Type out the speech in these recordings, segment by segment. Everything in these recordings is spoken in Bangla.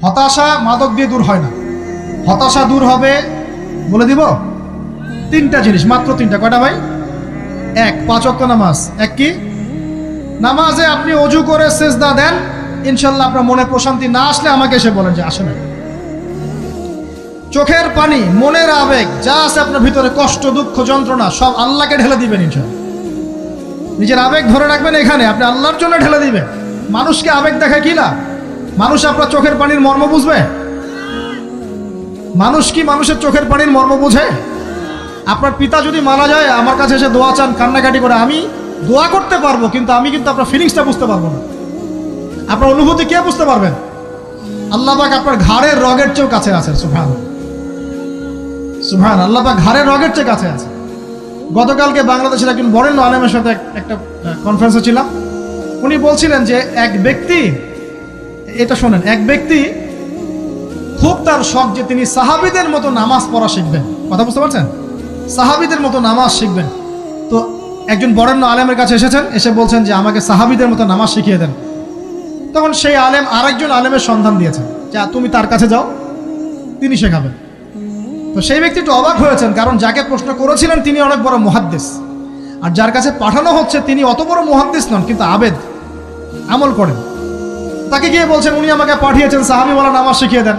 হতাশা মাদক দিয়ে দূর হয় না। হতাশা দূর হবে, বলে দিব, তিনটা জিনিস, মাত্র তিনটা। কয়টা ভাই? এক, 5 ওয়াক্ত নামাজ। এক কি? নামাজে আপনি অজু করে সেজদা দেন, ইনশাল্লাহ আপনার মনে প্রশান্তি না আসলে আমাকে এসে বলেন যে আসে না। চোখের পানি, মনের আবেগ যা আছে আপনার ভিতরে, কষ্ট, দুঃখ, যন্ত্রণা, সব আল্লাহকে ঢেলে দিবেন ইনশাল্লাহ। নিজের আবেগ ধরে রাখবেন এখানে, আপনি আল্লাহর জন্য ঢেলে দিবেন। মানুষকে আবেগ দেখায় কি না? মানুষ আপনার চোখের পানির মর্ম বুঝবে? মানুষ কি মানুষের চোখের পানির মর্ম বুঝে? আপনার পিতা যদি মারা যায়, আমার কাছে এসে দোয়া চান কান্নাকাটি করে, আমি দোয়া করতে পারবো, কিন্তু আমি কিন্তু আপনার ফিলিংসটা বুঝতে পারবো না। আপনার অনুভূতি কে বুঝতে পারবেন? আল্লাহ পাক আপনার ঘাড়ের রগের চেয়েও কাছে আছেন। সুবহানাল্লাহ, সুবহানাল্লাহ, আল্লাহ পাক ঘাড়ের রগের চেয়ে কাছে আছে। গতকালকে বাংলাদেশের একজন বরেণ্য আলেমের সাথে একটা কনফারেন্সে ছিলাম। উনি বলছিলেন যে এক ব্যক্তি, এটা শোনেন, এক ব্যক্তি খুব তার শখ যে তিনি সাহাবীদের মতো নামাজ পড়া শিখবেন। কথা বুঝতে পারছেন? সাহাবীদের মতো নামাজ শিখবেন। তো একজন বরেণ্য আলেমের কাছে এসেছেন, এসে বলছেন যে আমাকে সাহাবীদের মতো নামাজ শিখিয়ে দেন। তখন সেই আলেম আরেকজন আলেমের সন্ধান দিয়েছেন, যা তুমি তার কাছে যাও, তিনি শেখাবেন। তো সেই ব্যক্তি একটু অবাক হয়েছেন, কারণ যাকে প্রশ্ন করেছিলেন তিনি অনেক বড় মুহাদ্দিস, আর যার কাছে পাঠানো হচ্ছে তিনি অত বড় মুহাদ্দিস নন, কিন্তু আবেদ, আমল করেন। তাকে গিয়ে বলছেন উনি আমাকে পাঠিয়েছেন সাহাবীওয়ালা নামাজ শিখিয়ে দেন।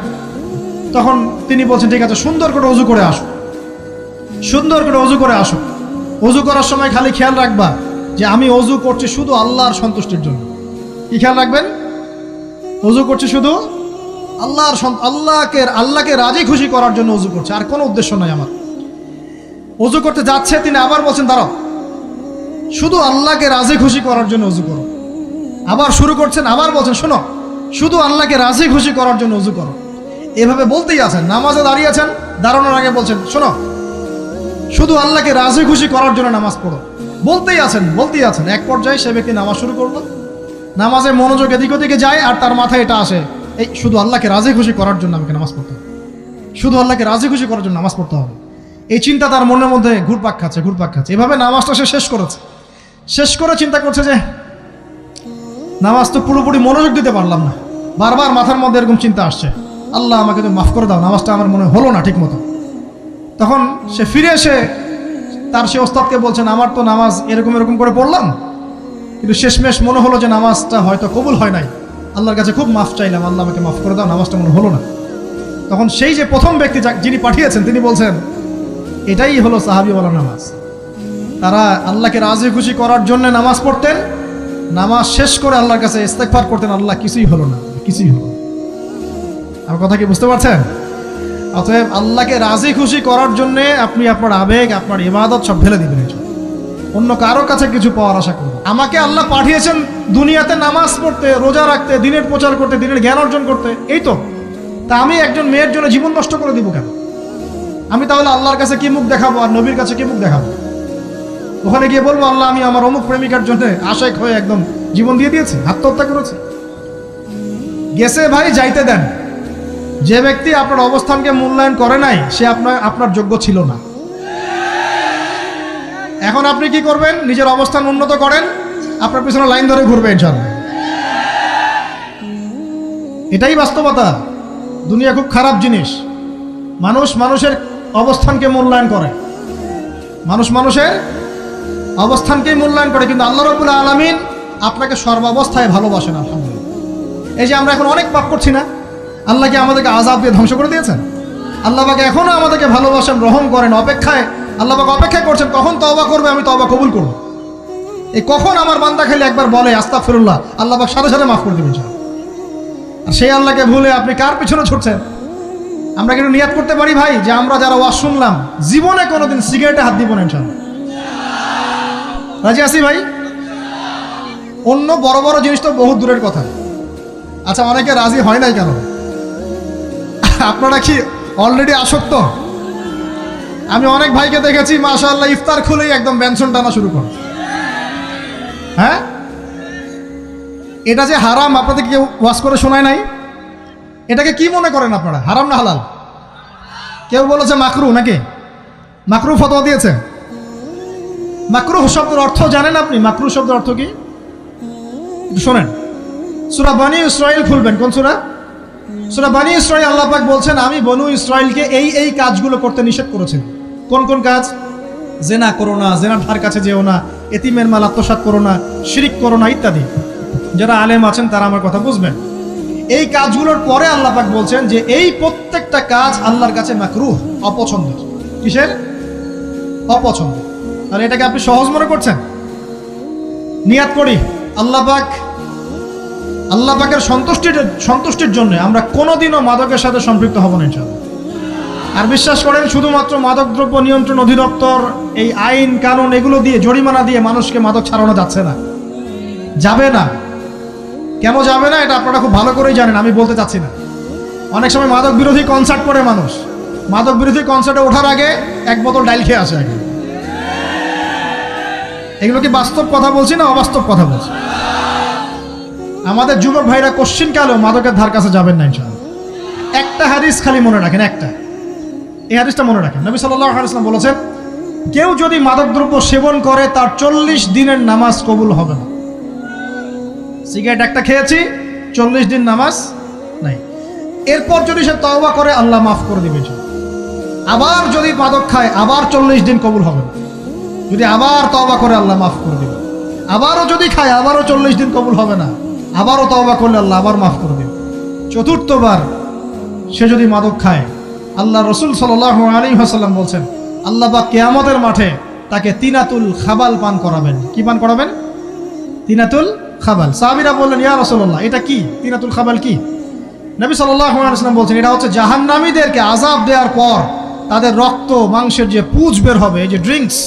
তখন তিনি বলছেন ঠিক আছে, সুন্দর করে ওযু করে আসো, সুন্দর করে ওযু করে আসো। ওযু করার সময় খালি খেয়াল রাখবা যে আমি ওযু করছি শুধু আল্লাহর সন্তুষ্টির জন্য। কি খেয়াল রাখবেন? ওযু করছি শুধু আল্লাহকে রাজি খুশি করার জন্য ওযু করছে, আর কোনো উদ্দেশ্য নাই আমার। ওযু করতে যাচ্ছে, তিনি আবার বলছেন দাঁড়াও, শুধু আল্লাহকে রাজি খুশি করার জন্য ওযু করো। আবার শুরু করছেন, আবার বলছেন শোনো, শুধু আল্লাহকে রাজি খুশি করার জন্য ওযু করো। এভাবে বলতেই আছেন। নামাজে দাঁড়িয়েছেন, দাঁড়ানোর আগে বলছেন শোনো, শুধু আল্লাহকে রাজি খুশি করার জন্য নামাজ পড়ো। বলতেই আছেন। এক পর্যায়ে সে ব্যক্তি নামাজ শুরু করলো। নামাজে মনোযোগ এদিক ওদিকে যায়, আর তার মাথায় এটা আসে, এই শুধু আল্লাহকে রাজি খুশি করার জন্য আমাকে নামাজ পড়তে হবে, শুধু আল্লাহকে রাজি খুশি করার জন্য নামাজ পড়তে হবে। এই চিন্তা তার মনের মধ্যে ঘুরপাক খাচ্ছে। এভাবে নামাজটা সে শেষ করে চিন্তা করছে যে নামাজ তো পুরোপুরি মনোযোগ দিতে পারলাম না। বারবার মাথার মধ্যে এরকম চিন্তা আসছে, আল্লাহ আমাকে তো মাফ করে দাও, নামাজটা আমার মনে হলো না ঠিক মতো। তখন সে ফিরে এসে তার সে ওস্তাদকে বলছেন আমার তো নামাজ এরকম করে পড়লাম, কিন্তু শেষমেশ মনে হলো যে নামাজটা হয়তো কবুল হয় নাই, আল্লাহর কাছে খুব মাফ চাইলাম, আল্লাহ আমাকে মাফ করে দাও, নামাজটা মনে হলো না। তখন সেই যে প্রথম ব্যক্তি যিনি পাঠিয়েছেন তিনি বলছেন এটাই হলো সাহাবীওয়ালা নামাজ। তারা আল্লাহকে রাজি খুশি করার জন্য নামাজ পড়তেন, নামাজ শেষ করে আল্লাহর কাছে ইস্তেগফার করতেন, আল্লাহ কিছুই হলো না। আমার কথা কি বুঝতে পারছেন? অতএব আল্লাহকে রাজি খুশি করার জন্য আপনি আপনার আবেগ, আপনার ইবাদত সব ঢেলে দিবেন, অন্য কারোর কাছে কিছু পাওয়ার আশা করবেন। আমাকে আল্লাহ পাঠিয়েছেন দুনিয়াতে নামাজ পড়তে, রোজা রাখতে, দিনের প্রচার করতে, দিনের জ্ঞান অর্জন করতে, এই তো। তা আমি একজন মেয়ের জন্য জীবন নষ্ট করে দিব কেন? আমি তাহলে আল্লাহর কাছে কি মুখ দেখাবো, আর নবীর কাছে কি মুখ দেখাবো? ওখানে গিয়ে বলবো আল্লাহ আমি আমার অমুক প্রেমিকার জন্য আশেক হয়ে একদম জীবন দিয়ে দিয়েছি, আত্মহত্যা করেছি। গেছে ভাই, যাইতে দেন। যে ব্যক্তি আপনার অবস্থানকে মূল্যায়ন করে নাই, সে আপনার যোগ্য ছিল না। এখন আপনি কি করবেন? নিজের অবস্থান উন্নত করেন, আপনার পিছনে লাইন ধরে ঘুরবে ইনশাআল্লাহ। এটাই বাস্তবতা। দুনিয়া খুব খারাপ জিনিস। মানুষের অবস্থানকে মূল্যায়ন করে, মানুষের অবস্থানকেই মূল্যায়ন করে, কিন্তু আল্লাহ রাব্বুল আলামিন আপনাকে সর্বাবস্থায় ভালোবাসেন। আলহামদুলিল্লাহ। এই যে আমরা এখন অনেক পাপ করছি না, আল্লাহ কি আমাদেরকে আযাব দিয়ে ধ্বংস করে দিয়েছেন? আল্লাহ পাক এখনো আমাদেরকে ভালোবাসেন, রহম করেন, আল্লাহ পাক অপেক্ষা করছেন কখন তওবা করবে, আমি তওবা কবুল করব। এই কখন আমার বান্দা খালি একবার বলে আস্তাগফিরুল্লাহ, আল্লাহ পাক সাথে সাথে মাফ করে দেবেন। আর সেই আল্লাহকে ভুলে আপনি কার পিছনে ছুটছেন? আমরা কিন্তু নিয়াত করতে পারি ভাই যে আমরা যারা ওয়াজ শুনলাম জীবনে কোনোদিন সিগারেটে হাত দিব না ইনশাআল্লাহ। রাজি আছি ভাই? অন্য বড় বড় জিনিস তো বহুত দূরের কথা। আচ্ছা, অনেকে রাজি হয় নাই কেন? আপনারা কি অলরেডি আসক্ত? আমি অনেক ভাইকে দেখেছি মাশাআল্লাহ ইফতার খুলেই একদম বেনসন টানা শুরু করে। হ্যাঁ, এটা যে হারাম আপনাদের কেউ ওয়াজ করে শোনায় নাই? এটাকে কি মনে করেন আপনারা, হারাম না হালাল? কেউ বলেছে মাকরু, নাকি মাকরু ফতোয়া দিয়েছে? মাকরুহ শব্দের অর্থ জানেন আপনি? মাকরুহ শব্দের অর্থ কি শোনেন। সূরা বনী ইসরাঈল খুলবেন। কোন সূরা? সূরা বনী ইসরাঈল আল্লাহ পাক বলছেন, আমি বনু ইসরাঈলকে এই কাজগুলো করতে নিষেধ করেছেন। কোন কোন কাজ? জেনা করো না, জেনার ধার কাছে যেও না, এতিমের মাল আত্মসাৎ করো না, শিরিক করো না ইত্যাদি। যারা আলেম আছেন তারা আমার কথা বুঝবেন। এই কাজগুলোর পরে আল্লাহ পাক বলছেন যে এই প্রত্যেকটা কাজ আল্লাহর কাছে মাকরুহ, অপছন্দের। কিসের? অপছন্দ। আর এটাকে আপনি সহজ মনে করছেন? নিয়াত করি আল্লাহ পাকের সন্তুষ্টির জন্য আমরা কোনোদিনও মাদকের সাথে সম্পৃক্ত হব না ইনশাআল্লাহ। আর বিশ্বাস করেন, শুধুমাত্র মাদকদ্রব্য নিয়ন্ত্রণ অধিদপ্তর এই আইন কানুন এগুলো দিয়ে, জরিমানা দিয়ে মানুষকে মাদক ছাড়ানো যাচ্ছে না, যাবে না। কেন যাবে না এটা আপনারা খুব ভালো করেই জানেন, আমি বলতে চাচ্ছি না। অনেক সময় মাদক বিরোধী কনসার্ট করে মানুষ, মাদক বিরোধী কনসার্টে ওঠার আগে এক বোতল ডাইল খেয়ে আসে আগে। এগুলো কি বাস্তব কথা বলছি না অবাস্তব কথা বলছি? আমাদের যুবক ভাইরা কোশ্চিন কালেও মাদকের ধার কাছে যাবেন না ইনশাআল্লাহ। একটা হাদিস খালি মনে রাখেন, এই হাদিসটা মনে রাখেন। নবী সাল্লাল্লাহু আলাইহি ওয়াসাল্লাম বলেছেন, কেউ যদি মাদকদ্রব্য সেবন করে তার 40 দিনের নামাজ কবুল হবে না। সিগারেট একটা খেয়েছি, 40 দিন নামাজ নাই। এরপর যদি সে তওবা করে আল্লাহ মাফ করে দিবেন। আবার যদি মাদক খায় আবার 40 দিন কবুল হবে না। যদি আবার তওবা করে আল্লাহ মাফ করে দিবে। আবারও যদি খায় আবারও 40 দিন কবুল হবে না। আবারও তওবা করলে আল্লাহ আবার মাফ করে দিবে। চতুর্থবার সে যদি মাদক খায়, আল্লাহ রসুল সাল্লাল্লাহু আলাইহি ওয়াসাল্লাম বলছেন, আল্লাহ পাক কিয়ামতের মাঠে তাকে তিনাতুল খাবাল পান করাবেন। কি পান করাবেন? তিনাতুল খাবাল। সাহাবীরা বললেন, ইয়া রাসূলুল্লাহ, এটা কি? তিনাতুল খাবাল কি? নবী সাল্লাল্লাহু আলাইহি ওয়াসাল্লাম বলছেন, এটা হচ্ছে জাহান্নামীদেরকে আযাব দেওয়ার পর তাদের রক্ত মাংসের যে পুঁজ বের হবে, এই যে ড্রিঙ্কস,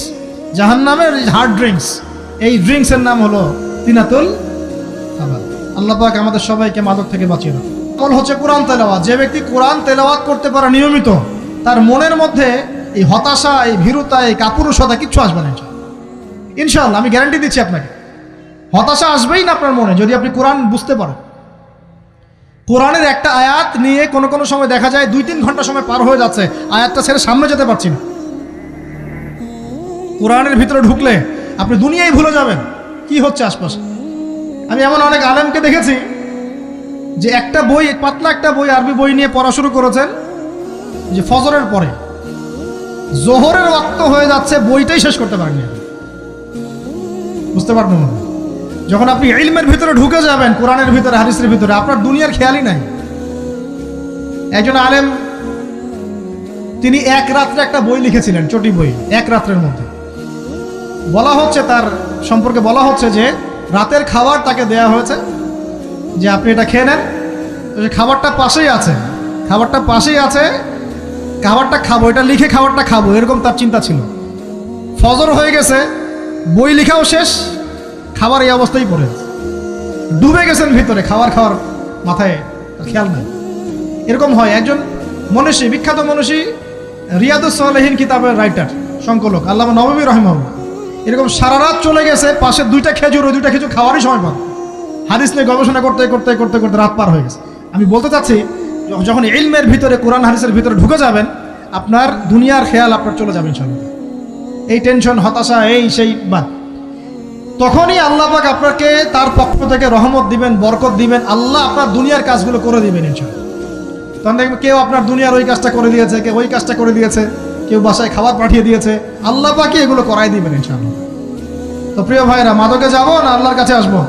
জাহান্নামের হার্ড ড্রিঙ্কস, এই ড্রিঙ্কসের নাম হলো তিনাতুল খাবাল। আল্লাহ পাক আমাদের সবাইকে মাদক থেকে বাঁচিয়ে রাখুন। আমল হচ্ছে কোরআন তেলাওয়াত। যে ব্যক্তি কোরআন তেলাওয়াত করতে পারে নিয়মিত, তার মনের মধ্যে এই হতাশা, এই ভীরুতা, এই কাপুরুষতা কিচ্ছু আসবে না ইনশাআল্লাহ। আমি গ্যারান্টি দিচ্ছি আপনাকে, হতাশা আসবেই না আপনার মনে যদি আপনি কোরআন বুঝতে পারেন। কোরআনের একটা আয়াত নিয়ে কোনো সময় দেখা যায় 2-3 ঘন্টা সময় পার হয়ে যাচ্ছে, আয়াতটা ছেড়ে সামনে যেতে পারছি না। কোরআনের ভিতরে ঢুকলে আপনি দুনিয়ায় ভুলে যাবেন কি হচ্ছে আশপাশে। আমি এমন অনেক আলেমকে দেখেছি যে একটা বই, পাতলা একটা বই, আরবি বই নিয়ে পড়া শুরু করেছেন, যে ফজরের পরে জোহরের ওয়াক্ত হয়ে যাচ্ছে, বইটাই শেষ করতে পারেননি। বুঝতে পারবেন না, যখন আপনি ইলমের ভিতরে ঢুকে যাবেন, কোরআনের ভিতরে, হাদিসের ভিতরে, আপনার দুনিয়ার খেয়ালই নাই। একজন আলেম, তিনি এক রাত্রে একটা বই লিখেছিলেন, চটি বই, এক রাত্রের মধ্যে। বলা হচ্ছে, তার সম্পর্কে বলা হচ্ছে যে রাতের খাবার তাকে দেয়া হয়েছে, যে আপনি এটা খেয়ে নেন। খাবারটা পাশেই আছে, খাবারটা খাবো, এটা লিখে খাবারটা খাবো, এরকম তার চিন্তা ছিল। ফজর হয়ে গেছে, বই লেখাও শেষ, খাবার এই অবস্থায় পড়ে ডুবে গেছেন ভিতরে, খাওয়ার মাথায় খেয়াল নাই। এরকম হয়। একজন মনীষী, বিখ্যাত মনীষী, রিয়াদুস সালেহীন কিতাবের রাইটার, সংকলক আল্লামা নববী রাহিমাহুল্লাহ, এরকম সারা রাত চলে গেছে, পাশে 2টা খেজুর, ওই 2টা খেজুর খাওয়ারই সময় পান। হাদিস নিয়ে গবেষণা করতে রাত পার হয়ে গেছে। আমি বলতে চাচ্ছি, যখন ইলমের ভিতরে, কোরআন হাদিসের ভিতরে ঢুকে যাবেন, আপনার দুনিয়ার খেয়াল আপনার চলে যাবেন ইনশাআল্লাহ। এই টেনশন, হতাশা, এই সেই বাদ, তখনই আল্লাহ পাক আপনাকে তার পক্ষ থেকে রহমত দিবেন, বরকত দিবেন। আল্লাহ আপনার দুনিয়ার কাজগুলো করে দিবেন ইনশাআল্লাহ। তখন দেখবেন কেউ আপনার দুনিয়ার ওই কাজটা করে দিয়েছে, কেউ ওই কাজটা করে দিয়েছে, কেউ বাসায় খাবার পাঠিয়ে দিয়েছে, আল্লাহ পাকই এগুলো করাই দিবেন ইনশাআল্লাহ। তো প্রিয় ভাইরা, মাদকে যাব না আল্লাহর কাছে আসবো?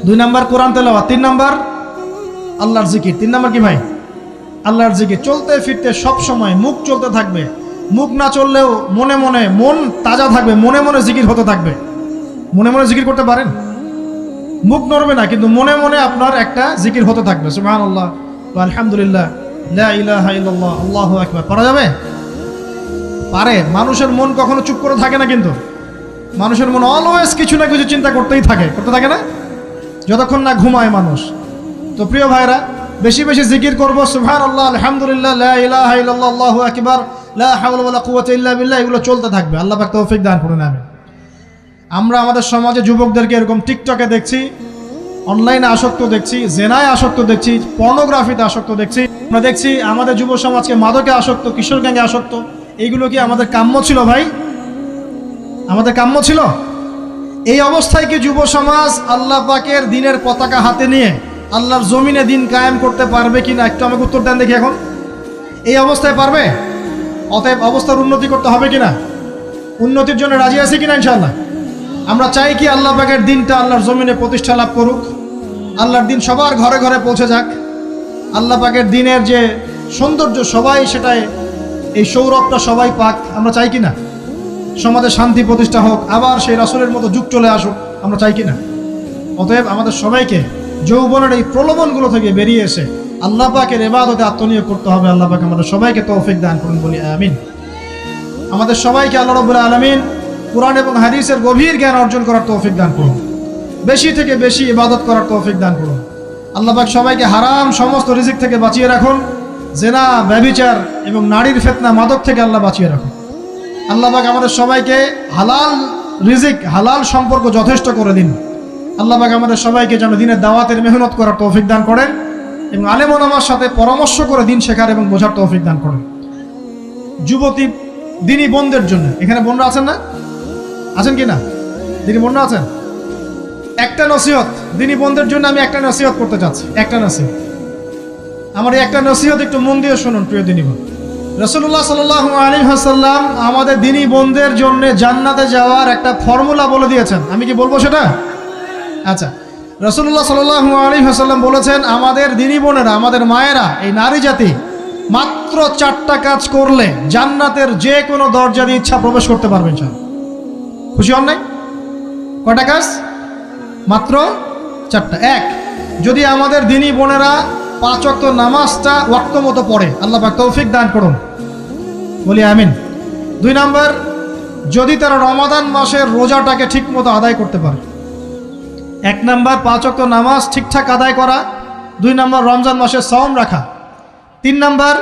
2 নাম্বার কোরআন তেলাওয়াত, 3 নাম্বার আল্লাহর জিকির। 3 নাম্বার কি ভাই? আল্লাহর জিকির। চলতে ফিরতে সব সময় মুখ চলতে থাকবে, মুখ না চললেও মনে মনে মন তাজা থাকবে, মনে মনে জিকির হতে থাকবে। মনে মনে জিকির করতে পারেন? মুখ নড়বে না, কিন্তু মনে মনে আপনার একটা জিকির হতে থাকবে, সুবহানাল্লাহ, আলহামদুলিল্লাহ, লা ইলাহা ইল্লাল্লাহ, আল্লাহু আকবার। পারা যাবে? পারে। মানুষের মন কখনো চুপ করে থাকে না, কিন্তু মানুষের মন অলওয়েজ কিছু না কিছু চিন্তা করতে থাকে না, যতক্ষণ না ঘুমায় মানুষ। তো প্রিয় ভাইরা, বেশি বেশি জিকির করবো, সুবহানাল্লাহ, আলহামদুলিল্লাহ, লা ইলাহা ইল্লাল্লাহ, আল্লাহু আকবার, লা হাওলা ওয়ালা কুওয়াতা ইল্লা বিল্লাহ, এগুলো চলতে থাকবে। আল্লাহ পাক তৌফিক দান করুন, আমিন। আমরা আমাদের সমাজে যুবকদেরকে এরকম টিকটকে দেখছি, অনলাইনে আসক্ত দেখছি, জেনায় আসক্ত দেখছি, পর্নোগ্রাফিতে আসক্ত দেখছি। আমরা দেখছি আমাদের যুব সমাজকে মাদকে আসক্ত, কিশোর গ্যাংয়ে আসক্ত। এইগুলো কি আমাদের কাম্য ছিল ভাই? আমাদের কাম্য ছিল? এই অবস্থায় কি যুব সমাজ আল্লাহ পাকের দ্বীনের পতাকা হাতে নিয়ে আল্লাহর জমিনে দিন কায়েম করতে পারবে কিনা একটু আমাকে উত্তর দেন দেখি। এখন এই অবস্থায় পারবে? অতএব অবস্থার উন্নতি করতে হবে কিনা? উন্নতির জন্য রাজি আছি কিনা ইনশাআল্লাহ? আমরা চাই কি আল্লাহ পাকের দিনটা আল্লাহর জমিনে প্রতিষ্ঠা লাভ করুক, আল্লাহর দিন সবার ঘরে ঘরে পৌঁছে যাক, আল্লাহ পাকের দিনের যে সৌন্দর্য সবাই সেটাই, এই সৌরভটা সবাই পাক, আমরা চাই কিনা? সমাজে শান্তি প্রতিষ্ঠা হোক, আবার সেই রাসূলের মতো যুগ চলে আসুক, আমরা চাই কিনা? অতএব আমাদের সবাইকে যৌবনের এই প্রলোভনগুলো থেকে বেরিয়ে এসে আল্লাহ পাকের ইবাদতে আত্মনিয়োগ করতে হবে। আল্লাহ পাক আমাদের সবাইকে তৌফিক দান করুন, বলি আমিন। আমাদের সবাইকে আল্লাহ রাব্বুল আলামিন কুরআন এবং হাদিসের গভীর জ্ঞান অর্জন করার তৌফিক দান করুন, বেশি থেকে বেশি ইবাদত করার তৌফিক দান করুন। আল্লাহ পাক সবাইকে হারাম সমস্ত রিজিক থেকে বাঁচিয়ে রাখুন, জেনা, ব্যভিচার এবং নারীর ফিতনা, মাদক থেকে আল্লাহ বাঁচিয়ে রাখুন। আল্লাহ পাক আমাদের সবাইকে হালাল রিজিক, হালাল সম্পর্ক যথেষ্ট করে দিন। আল্লাহ পাক আমাদের সবাইকে যেন দিনের দাওয়াতের মেহনত করার তৌফিক দান করেন এবং আলেম ওলামার সাথে পরামর্শ করে দিন শেখার এবং বোঝার তৌফিক দান করেন। যুবতী দিনী বোনদের জন্য, এখানে বোনরা আছেন না? আছেন কি না? দিনী বোনরা আছেন? একটা নসিহত দিনী বোনদের জন্য আমি একটা নসিহত করতে চাচ্ছি, একটা নসিহত। আমার এই একটা নসিহত একটু মন দিয়ে শুনুন প্রিয় দিনী বোন। রাসূলুল্লাহ সাল্লাল্লাহু আলাইহি ওয়াসাল্লাম আমাদের দিনী বোনদের জন্য জান্নাতে যাওয়ার একটা ফর্মুলা বলে দিয়েছেন। আমি কি বলবো সেটা? আচ্ছা, রাসূলুল্লাহ সাল্লাল্লাহু আলাইহি ওয়াসাল্লাম বলেছেন আমাদের দিনী বোনেরা, আমাদের মায়েরা, এই নারী জাতি মাত্র 4টা কাজ করলে জান্নাতের যে কোনো দরজা দিয়ে ইচ্ছা প্রবেশ করতে পারবে ইনশাআল্লাহ। খুশি হন নাই? কয়টা কাজ? মাত্র 4টা। এক, যদি আমাদের দিনী বোনেরা 5 ওয়াক্ত নামাজটা ওয়াক্ত মতো পড়ে, আল্লাহ পাক তৌফিক দান করুন, বলি আমিন। 2 নাম্বার, যদি তারা রমাদান মাসের রোজাটাকে ঠিক মতো আদায় করতে পারে। 1 নাম্বার 5 ওয়াক্ত নামাজ ঠিকঠাক আদায় করা, 2 নাম্বার রমজান মাসে সাওম রাখা, 3 নাম্বার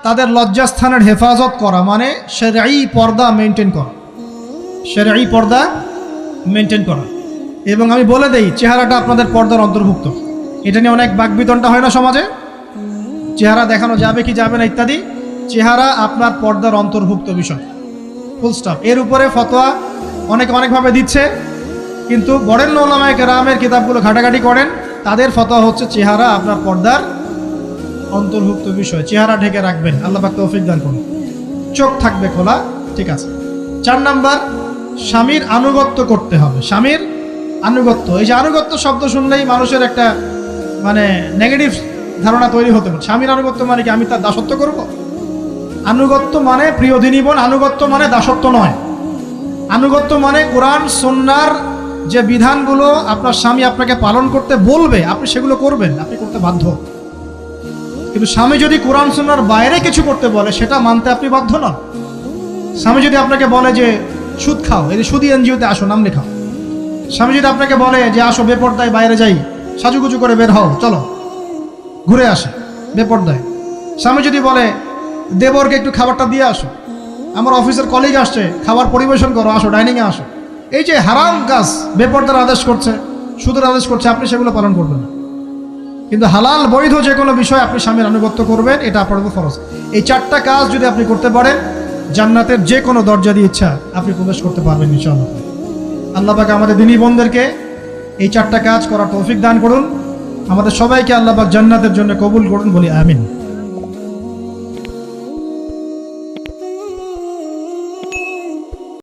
তাদের লজ্জাস্থানের হেফাজত করা, মানে শরঈ পর্দা মেনটেন করা, শরঈ পর্দা মেনটেন করা। এবং আমি বলে দেই, চেহারাটা আপনাদের পর্দার অন্তর্ভুক্ত। এটা নিয়ে অনেক বাকবিতণ্ডা হয় না সমাজে, চেহারা দেখানো যাবে কি যাবে না ইত্যাদি। চেহারা আপনার পর্দার অন্তর্ভুক্ত বিষয়, ফুল স্টপ। এর উপরে ফতোয়া অনেকভাবে দিচ্ছে, কিন্তু বরেণ্য উলামায়ে কেরামের কিতাবগুলো ঘাটাঘাটি করেন, তাদের ফতোয়া হচ্ছে চেহারা আপনার পর্দার অন্তর্ভুক্ত বিষয়, চেহারা ঢেকে রাখবেন, আল্লাহ পাক তৌফিক দান করুন। চোখ থাকবে খোলা, ঠিক আছে। 4 নাম্বার, স্বামীর আনুগত্য করতে হবে। স্বামীর আনুগত্য, এই যে আনুগত্য শব্দ শুনলেই মানুষের একটা মানে নেগেটিভ ধারণা তৈরি হতে পারে। স্বামীর আনুগত্য মানে কি আমি তার দাসত্ব করব? আনুগত্য মানে, প্রিয় দিনী বোন, আনুগত্য মানে দাসত্ব নয়। আনুগত্য মানে কোরআন সুন্নাহর যে বিধানগুলো আপনার স্বামী আপনাকে পালন করতে বলবে, আপনি সেগুলো করবেন, আপনি করতে বাধ্য। কিন্তু স্বামী যদি কোরআন সুন্নাহর বাইরে কিছু করতে বলে, সেটা মানতে আপনি বাধ্য নন। স্বামী যদি আপনাকে বলে যে সুদ খাও, এই যে সুদী এনজিওতে আসো, নাম লেখাও। স্বামী যদি আপনাকে বলে যে আসো বেপরদায় বাইরে যাই, সাজুগুজু করে বের হও, চলো ঘুরে আসে বেপরদায়। স্বামী যদি বলে দেবরকে একটু খাবারটা দিয়ে আসো, আমার অফিসের কলিগ আসছে, খাবার পরিবেশন করো, আসো ডাইনিংয়ে আসো, এই যে হারাম কাজ, বেপরদার আদেশ করছে, সুদের আদেশ করছে, আপনি সেগুলো পালন করবেন না। কিন্তু হালাল বৈধ যে কোনো বিষয় আপনি স্বামীর আনুগত্য করবেন, এটা আপনার উপর ফরজ। এই 4টা কাজ যদি আপনি করতে পারেন, জান্নাতের যে কোনো দরজা দিয়ে ইচ্ছা আপনি প্রবেশ করতে পারবেন ইনশাআল্লাহ। আল্লাহ পাক আমাদের দিনী বোনদেরকে এই 4টা কাজ করার তৌফিক দান করুন। আমাদের সবাইকে আল্লাহ পাক জান্নাতের জন্য কবুল করুন, বলি আমিন।